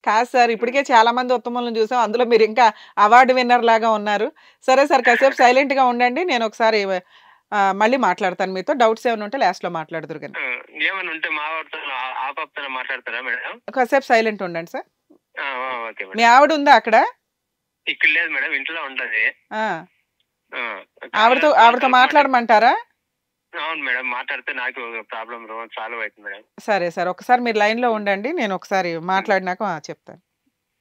కాదు సార్. హ్మ్. ఇప్పటికే చాలా మంది ఉత్తములను చూసాం. అందులో మీరింకా అవార్డ్ విన్నర్ లాగా ఉన్నారు. సరే సార్ కాసేపు సైలెంట్‌గా ఉండండి. నేనొకసారి మళ్ళీ మాట్లాడతాను మీతో. డౌట్స్ ఏమైనా ఉంటే లాస్ట్‌లో మాట్లాడుదురు గాని. ఏమన్నా ఉంటే మా వాడితో ఆపాపతోనే మాట్లాడతారా మేడం? కాసేపు సైలెంట్ ఉండండి సార్. ఓకే మీ మేడం. ఆవిడ ఉందా అక్కడ? ఇక్కడ లేదు మేడం. ఇంట్లో ఉంటది. ఆ! ఆ! ఆవిడతో కావాలంటే ఆవిడతో మాట్లాడమంటారా? అవును మేడం. మాట్లాడితే నాకు ప్రాబ్లమ్ సాల్వ్ అవుతుంది మేడం. సరే సార్. ఒకసారి మీరు లైన్‌లో హ్మ్. ఉండండి. నేనొకసారి మాట్లాడినాక చెప్తాను.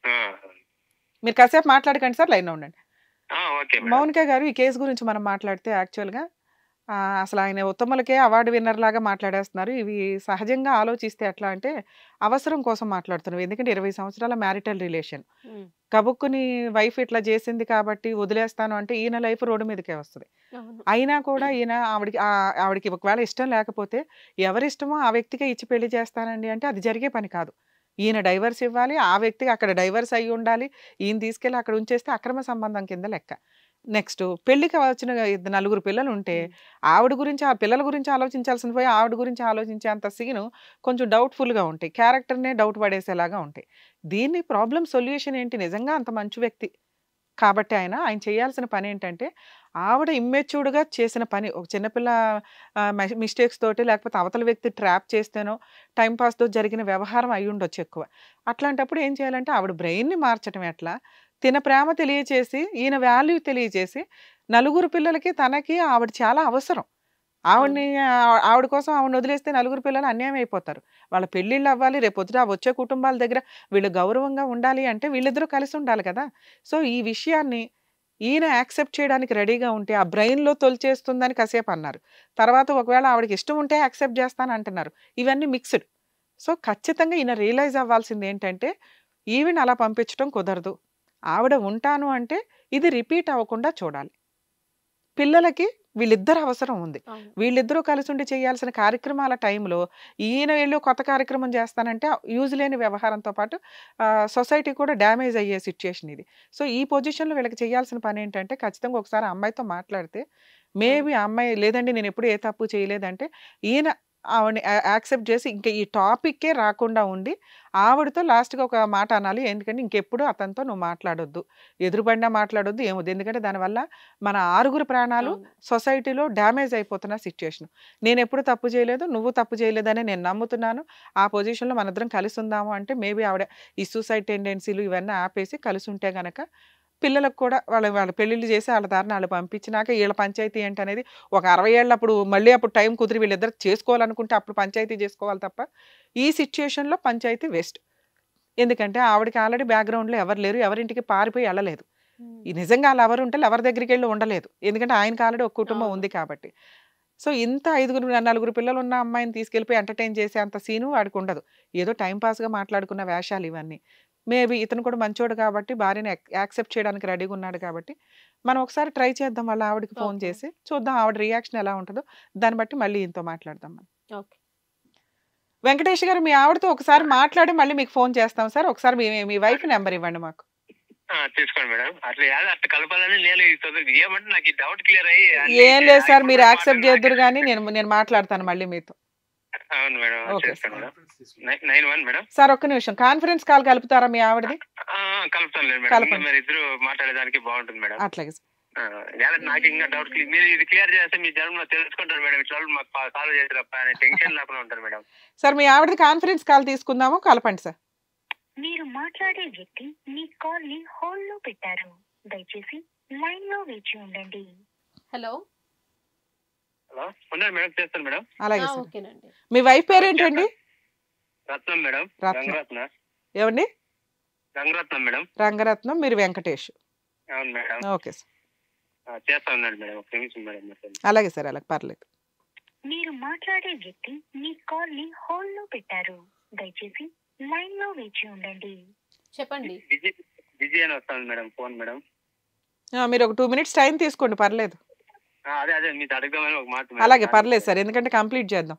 ఆ! మీరు కాసేపు మాట్లాడకండి సార్. లైన్‌లో ఉండండి. Okay madam. మౌనిక గారు ఈ కేస్ గురించి మనం మాట్లాడితే యాక్చువల్‌గా అసలాయన ఉత్తములకే అవార్డ్ విన్నర్‌లాగా మాట్లాడేస్తున్నారు. ఇవి సహజంగా ఆలోచిస్తే ఎట్లా అంటే, అవసరం కోసం మాట్లాడుతున్నాం. ఎందుకంటే 20 సంవత్సరాల మ్యారిటల్ రిలేషన్. హ్మ్. గబుక్కుని వైఫ్ ఇట్లా జేసింది కాబట్టి వదిలేస్తాను అంటే, ఈయన లైఫ్ రోడ్డు మీదకే వస్తది. అవును. అయినా కూడా ఈయన ఆవిడకి ఒకవేళ ఇష్టం లేకపోతే, ఎవరిష్టమో ఆ వ్యక్తికే ఇచ్చి పెళ్లి చేస్తానండి అంటే, అది జరిగే పని కాదు. ఈయన డైవర్స్ ఇవ్వాలి. ఆ వ్యక్తికి అక్కడ డైవర్స్ అయ్యుండాలి. ఈయన తీసుకెళ్ళి అక్కడ ఉంచేస్తే అక్రమ సంబంధం కింద లెక్క. నెక్స్ట్ పెళ్ళికి వచ్చిన నలుగురు పిల్లలుంటే, హ్మ్. ఆవిడ గురించి, ఆ పిల్లల గురించి ఆలోచించాల్సింది పోయి, ఆవిడ గురించి ఆలోచించేంత సీను కొంచెం డౌట్‌ఫుల్‌గా ఉంటాయి. క్యారెక్టర్‌నే డౌట్ పడేసేలాగా ఉంటాయి. దీన్ని ప్రాబ్లమ్ సొల్యూషన్ ఏంటి? నిజంగా అంత మంచి వ్యక్తి కాబట్టి ఆయన చేయాల్సిన పనేంటంటే, ఆవిడ ఇమ్మెచ్యూర్డ్‌గా చేసిన పని. ఒక చిన్న పిల్ల మిస్టేక్స్ తోటి లేకపోతే అవతల వ్యక్తి ట్రాప్ చేస్తేనో, టైమ్ పాస్‌తో జరిగిన వ్యవహారం అయ్యుండొచ్చు ఎక్కువ. అట్లాంటప్పుడు ఏం చేయాలంటే, ఆవిడ బ్రెయిన్‌ని మార్చటం ఎట్లా? తిన ప్రేమ తెలియచేసి, ఈయన వాల్యూ తెలియచేసి, నలుగురు పిల్లలకి తనకి ఆవిడ చాలా అవసరం. అవును. ఆవిడ కోసం ఆవిడని వదిలేస్తే నలుగురు పిల్లలు అన్యాయం అయిపోతారు. వాళ్ళ పెళ్ళిళ్ళు అవ్వాలి. రేపొద్దుట ఆ వచ్చే కుటుంబాల దగ్గర వీళ్ళు గౌరవంగా ఉండాలి అంటే వీళ్ళిద్దరూ కలిసి ఉండాలి కదా! సో, ఈ విషయాన్ని ఈయన యాక్సెప్ట్ చేయడానికి రెడీగా ఉంటే, ఆ బ్రెయిన్‌లో తొలిచేస్తుందని కాసేపన్నారు. తర్వాత ఒకవేళ ఆవిడకి ఇష్టం ఉంటే యాక్సెప్ట్ చేస్తానంటున్నారు. ఇవన్నీ మిక్స్‌డ్. సో, ఖచ్చితంగా ఈయన రియలైజ్ అవ్వాల్సిందేంటంటే, ఈవిడని అలా పంపించటం కుదరదు. ఆవిడ ఉంటాను అంటే, ఇది రిపీట్ అవ్వకుండా చూడాలి. పిల్లలకి వీళ్ళిద్దరి అవసరం ఉంది. అవును. వీళ్ళిద్దరూ కలిసుండి చేయాల్సిన కార్యక్రమాల టైంలో, ఈయన ఎళ్ళి కొత్త కార్యక్రమం చేస్తానంటే యూజ్ లేని వ్యవహారంతో పాటు సొసైటీ కూడా డ్యామేజ్ అయ్యే సిట్యుయేషన్ ఇది. సో, ఈ పొజిషన్‌లో వీళ్ళకి చేయాల్సిన పనేంటంటే, ఖచ్చితంగా ఒకసారి ఆ అమ్మాయితో మాట్లాడితే, అవును. మేబీ ఆ అమ్మాయి లేదండి నేనెప్పుడు ఏ తప్పు చేయలేదంటే, ఈయన ఆవిడని యాక్సెప్ట్ చేసి ఇంక ఈ టాపిక్కే రాకుండా ఉండి, ఆవిడతో లాస్ట్‌గా ఒక మాట అనాలి. ఎందుకంటే, ఇంకెప్పుడు అతనితో నువ్వు మాట్లాడొద్దు. ఎదురుపడినా మాట్లాడొద్దు, ఏమొద్దు. ఎందుకంటే, దానివల్ల మన 6 ప్రాణాలు అవును. సొసైటీలో డ్యామేజ్ అయిపోతున్న సిట్యుయేషన్. నేనెప్పుడు తప్పు చేయలేదు. నువ్వు తప్పు చేయలేదని నేను నమ్ముతున్నాను. ఆ పొజిషన్‌లో మనిద్దరం కలిసుందాము అంటే మేబీ ఆవిడ ఈ సూసైడ్ టెండెన్సీలు ఇవన్నీ ఆపేసి కలిసుంటే గనక పిల్లలకు కూడా వాళ్ళ వాళ్ళ పెళ్ళిళ్ళు చేసి ఆళ్ళ దారిన ఆళ్ళు పంపించినాక ఈళ్ళ పంచాయతీ ఏంటనేది ఒక 60 ఏళ్ళప్పుడు మళ్ళీ అప్పుడు టైం కుదిరి వీళ్ళిద్దరు చేసుకోవాలనుకుంటే అప్పుడు పంచాయతీ చేసుకోవాలి తప్ప, ఈ సిట్యుయేషన్‌లో పంచాయతీ వేస్ట్. ఎందుకంటే ఆవిడకి ఆల్రెడీ బ్యాక్‌గ్రౌండ్‌లో ఎవరు లేరు. ఎవరింటికి పారిపోయి ఎళ్ళలేదు. హ్మ్. ఈ నిజంగా లవర్ ఉంటే లవర్ దగ్గరికెళ్ళి ఉండలేదు. ఎందుకంటే ఆయనకి ఆల్రెడీ ఒక కుటుంబం అవును. ఉంది కాబట్టి. సో, ఇంత నలుగురు పిల్లలున్న అమ్మాయిని తీసుకెళ్ళిపోయి ఎంటర్‌టైన్ చేసేంత సీను వాడికుండదు. ఏదో టైమ్ పాస్‌గా మాట్లాడుకున్న వేషాలు ఇవన్నీ. మేబీ ఇతను కూడా మంచోడు కాబట్టి భార్యని యాక్సెప్ట్ చేయడానికి రెడీగా ఉన్నాడు కాబట్టి, మనం ఒకసారి ట్రై చేద్దాం వాళ్ళ ఆవిడకి ఫోను ఓకే. చేసి. చూద్దాం ఆవిడ రియాక్షన్ ఎలా ఉంటదో. దాన్ని బట్టి మళ్ళీ ఈయనతో మాట్లాడదాం మనం. ఓకే. వెంకటేష్ గారు మీ ఆవిడతో ఒకసారి మాట్లాడి మళ్ళీ మీకు ఫోను చేస్తాం సార్. ఒకసారి మీ మీ వైఫ్ నంబర్ ఇవ్వండి మాకు. తీసుకోండి మేడం. అట్లా కలపాలని నేను ఏమంటే నాకు ఈ డౌట్ క్లియర్ అయ్యి ఏం లేదు సార్. మీరు యాక్సెప్ట్ మాట్లాడి చేద్దురు గానీ నేను మాట్లాడతాను మళ్ళీ మీతో. అవును మేడం. ఓకే చేస్తాను సార్. మేడం. 91 మేడం. సార్ ఒక్క నిమిషం. కాన్ఫరెన్స్ కాల్ కలుపుతారా మీ ఆవిడది? కలుపుతానులే మేడం. ఇంకా కలపండి. మీరు ఇద్దరు మాట్లాడేదానికి బాగుంటుంది మేడం. అట్లాగే సార్. నాకు ఇంకా డౌట్ మీరు ఇది క్లియర్ చేస్తే మీ జన్మలో తెలుసుకుంటారు మేడం. ఇట్లా వాళ్ళు మాకు సాల్వ్ చేసిరప్ప అనే టెన్షన్ లేకుండా ఉంటారు మేడం. సార్ మీ ఆవిడది కాన్ఫరెన్స్ కాల్ తీసుకుందాము. కలపండి సార్. మీరు మాట్లాడే వ్యక్తి మీ కాల్ ని హోల్డ్ లో పెట్టారు. దయచేసి లైన్ లో వేచి ఉండండి. హలో. హలో ఉన్నారు మేడం. చేస్తాను మేడం. అలాగే సార్. ఓకేనండి. మీ వైఫ్ పేరేంటండి? రత్నం మేడం. రత్నం. రంగరత్న. ఏవండి? రంగరత్నం మేడం. రంగరత్నం. మీరు వెంకటేష్. అవును మేడం. Okay sir. చేస్తా ఉన్నాడు మేడం. ఒక నిమిషం మేడం. అలాగే సార్. అలాగే పర్లేదు. మీరు మాట్లాడే వ్యక్తి మీ కాల్ ని హోల్డ్ లో పెట్టారు. దయచేసి లైన్ లో వేచి ఉండండి. చెప్పండి. బిజీ అని వస్తుంది మేడం. Phone madam. మీరు ఒక 2 మినిట్స్ టైం తీసుకోండి పర్లేదు. అదే మీతో అడుగుదామని ఒక మాట మేడం. అలాగే పర్లేదు సార్. ఎందుకంటే కంప్లీట్ చేద్దాం.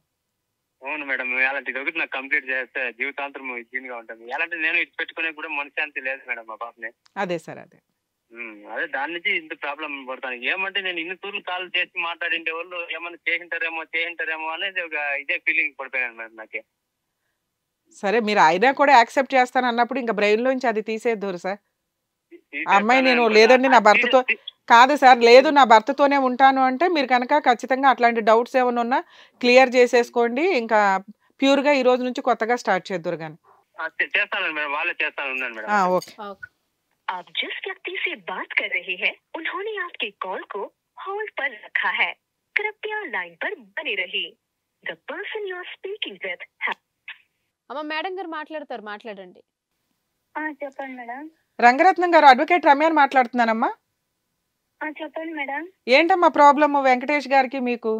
అవును మేడం. అలాంటిది ఒకటి నాకు కంప్లీట్ చేస్తే జీవితాంతరం ఇబ్బందిగా ఉంటుంది. ఎలాంటి నేను ఇటు పెట్టుకునే కూడా మనశ్శాంతి లేదు మేడం మా పాపని. అదే సార్. అదే. అదే దాని నుంచి ఇంత ప్రాబ్లం పడతాను. ఏమంటే నేను ఇన్ని తూర్లు కాల్ చేసి మాట్లాడిండే వాళ్ళు ఏమన్నా చేసింటారేమో అనేది ఒక ఇదే ఫీలింగ్ పడిపోయాను మేడం నాకే. సరే మీరు అయినా కూడా యాక్సెప్ట్ చేస్తాను అన్నప్పుడు ఇంకా బ్రెయిన్ లోంచి అది తీసేద్దరు సార్. ఆ అమ్మాయి నేను లేదండి నా భర్తతో కాదు సార్, లేదు నా భర్తతోనే ఉంటాను అంటే మీరు కనుక ఖచ్చితంగా అట్లాంటి డౌట్స్ ఏమైనా ఉన్నా క్లియర్ చేసేసుకోండి. ఇంకా ప్యూర్గా ఈ రోజు నుంచి కొత్తగా స్టార్ట్ చేద్దరు కానీ. చేస్తానండి మేడం, వాళ్ళే చేస్తాను ఉన్నాను మేడం. ఓకే. आप जिस व्यक्ति से बात कर रहे हैं उन्होंने आपके कॉल को होल्ड पर रखा है, कृपया लाइन पर बने रहिए. The person you are speaking with అమ్మ మేడం గారు మాట్లాడతారు, మాట్లాడండి. చెప్పండి మేడం. రంగరత్నం గారు, అడ్వకేట్ రమ్యాని మాట్లాడుతున్నానమ్మా. చెప్పండి మేడం. ఏంటమ్మా ప్రాబ్లమ్ వెంకటేష్ గారికి మీకు?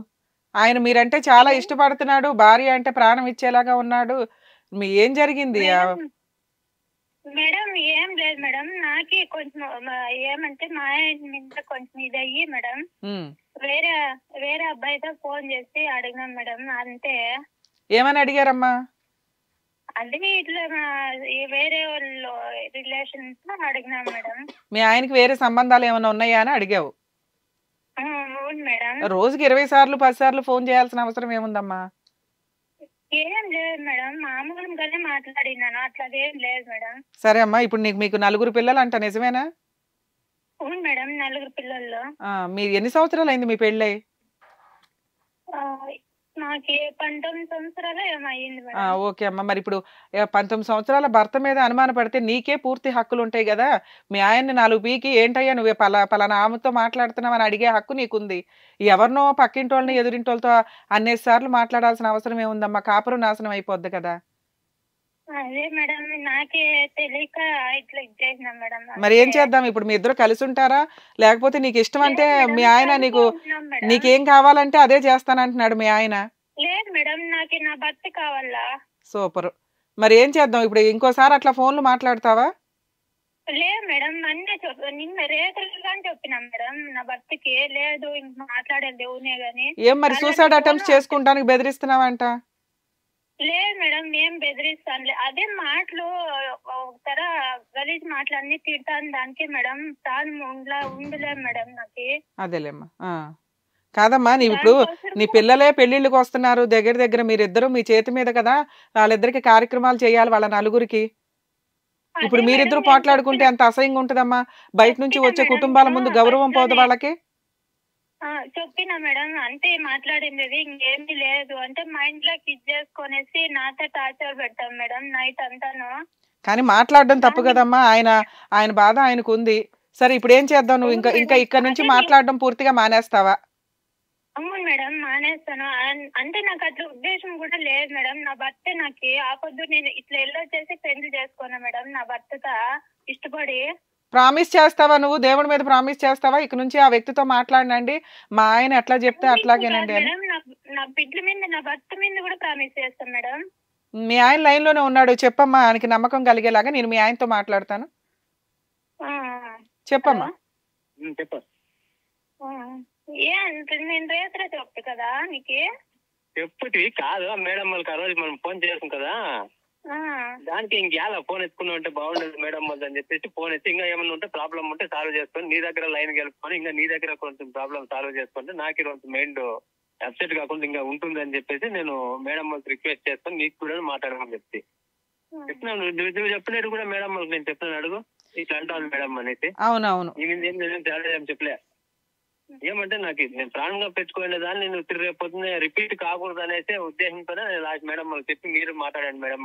ఆయన మీరంటే చాలా ఇష్టపడుతున్నాడు, భార్య అంటే ప్రాణం ఇచ్చేలాగా ఉన్నాడు. ఏం జరిగింది? మేడం ఏం లేదు మేడం, నాకే కొంచెం ఏమంటే మా ఆయన మీద కొంచెం ఇది అయ్యి మేడం వేరే అబ్బాయితో ఫోన్ చేసి అడిగినాం మేడం. అంతే. ఏమని అడిగారమ్మా? అదే ఇట్లా వేరే వాళ్ళు రిలేషన్స్ లో అడిగినాం మేడం. మీ ఆయనకి వేరే సంబంధాలు ఏమైనా ఉన్నాయా అని అడిగావు? అవును మేడం. రోజుకి 20 సార్లు 10 సార్లు ఫోన్ చేయాల్సిన అవసరం ఏముందమ్మా? ఏం లేదు మేడం, మామూలుగానే మాట్లాడినాను, అట్లా ఏం లేదు మేడం. సరే అమ్మా, ఇప్పుడు మీకు 4 పిల్లలు అంట, నిజమేనా? అవును మేడం, 4 పిల్లలు. మీరు ఎన్ని సంవత్సరాలు అయింది మీ పెళ్ళై? నాకు 19 సంవత్సరాలు ఏమయ్యింది మేడం. ఓకే అమ్మా, మరి ఇప్పుడు 19 సంవత్సరాల భర్త మీద అనుమాన పడితే నీకే పూర్తి హక్కులు ఉంటాయి కదా. మీ ఆయన్ని 4 పీకి ఏంటయ్యా నువ్వే పలానా ఆమెతో మాట్లాడుతున్నావు అని అడిగే హక్కు నీకుంది. ఎవరినో పక్కింటోళ్ళని ఎదురింటోళ్ళతో అన్నేసి సార్లు మాట్లాడాల్సిన అవసరం ఏముందమ్మా? కాపురం నాశనం అయిపోద్ది కదా. అదే మేడం, నాకే తెలియక ఇట్లా ఇచ్చేసిన మేడం. మరి ఏం చేద్దాం ఇప్పుడు? మీ ఇద్దరు కలిసి ఉంటారా, లేకపోతే నీకు ఇష్టం అంటే మీ ఆయన నీకేం కావాలంటే అదే చేస్తానంటున్నాడు మీ ఆయన? లేదు మేడం, నాకు నా భర్త కావాలా. సూపర్. మరి ఏం చేద్దాం ఇప్పుడు? ఇంకోసారి అట్లా ఫోన్లు మాట్లాడతావా? లేదు మేడం, నిన్న రేతులుగా చెప్పినాం మేడం నా భర్తకి. లేదు ఇంక మాట్లాడేది ఊనే గాని. ఏం మరి సూసైడ్ అటెంప్ట్స్ చేసుకుంటానికి బెదిరిస్తున్నావంట? లేదు మేడం, ఏం బెదిరిస్తాను, అదే మాటలు ఒకతర గలీజ్ మాటలు అన్ని తిడతాను దానికి మేడం. తాను ఉండలే మేడం నాకు. అదేలేమ్మా. కాదమ్మా, నీవు ఇప్పుడు నీ పిల్లలే పెళ్లిళ్ళకి వస్తున్నారు, దగ్గర మీరిద్దరు మీ చేతి మీద కదా వాళ్ళిద్దరికి కార్యక్రమాలు చేయాలి, వాళ్ళ 4గురికి. ఇప్పుడు మీరిద్దరు పోట్లాడుకుంటే అంత అసహ్యంగా ఉంటదమ్మా. బయట నుంచి వచ్చే కుటుంబాల ముందు గౌరవం పోదు వాళ్ళకి. చెప్పినా మేడం, అంటే మాట్లాడింది ఇంకేమీ లేదు అంటే మైండ్ లోకి ఇచ్చేసుకొనేసి నాతో టార్చర్ పెడతాం మేడం నైట్ అంతాను. కానీ మాట్లాడడం తప్పు కదమ్మా. ఆయన బాధ ఆయనకు ఉంది. సరే ఇప్పుడు ఏం చేద్దాం? నువ్వు ఇంకా ఇక్కడ నుంచి మాట్లాడడం పూర్తిగా మానేస్తావా? అవును మేడం, మానేస్తాను. అంటే నాకు అట్లా ఉద్దేశం కూడా లేదు మేడం. నా భర్త నాకు ఆపొద్దు, నేను ఇట్లా వెళ్ళొచ్చేసి పెళ్లి చేసుకున్నా మేడం నా భర్తతో ఇష్టపడి. ప్రామిస్ చేస్తావా నువ్వు? దేవుడి మీద ప్రామిస్ చేస్తావా ఇక నుంచి ఆ వ్యక్తితో మాట్లాడినండి, మా ఆయన ఎట్లా చెప్తే అట్లాగేనండి అని? నా బిడ్డ మీద నా భర్త మీద కూడా ప్రామిస్ చేస్తాను మేడం. మీ ఆయన లైన్ లోనే ఉన్నాడు, చెప్పమ్మా. ఆయనకి నమ్మకం కలిగేలాగా నేను మీ ఆయనతో మాట్లాడతాను. చెప్పమ్మా. నేను రేత్రే చెప్తా కదా నీకు. చెప్పుటి కాదు మేడం, వాళ్ళకి ఆ రోజు మనం ఫోన్ చేసాం కదా, దానికి ఇంకేలా ఫోన్ ఎత్తుకున్నా ఉంటే బాగుండదు మేడం అని చెప్పేసి ఫోన్ ఎత్తి ఇంకా ఏమన్నా ఉంటే ప్రాబ్లం ఉంటే సాల్వ్ చేసుకొని నీ దగ్గర లైన్ గెలుపుకొని ఇంకా నీ దగ్గర కొంచెం ప్రాబ్లం సాల్వ్ చేసుకుంటే నాకు కొంచెం మైండ్ అప్సెట్ కాకుండా ఇంకా ఉంటుంది అని చెప్పేసి నేను మేడం వాళ్ళకి రిక్వెస్ట్ చేస్తాను, నీకు కూడా మాట్లాడమని చెప్పి చెప్పినాను. నువ్వు చెప్పినట్టు కూడా మేడం వాళ్ళకి నేను చెప్పినాను, అడుగు ఇట్లా అంటాను మేడం అనేసి. అవునవును, ఏం చెప్పలే. ఏమంటే నాకు నేను ప్రాణంగా పెట్టుకునే దాన్ని నేను రేపు రిపీట్ కాకూడదు అనేసి ఉద్దేశంతోనే లాస్ట్ మేడం వాళ్ళకి చెప్పి మీరు మాట్లాడండి మేడం.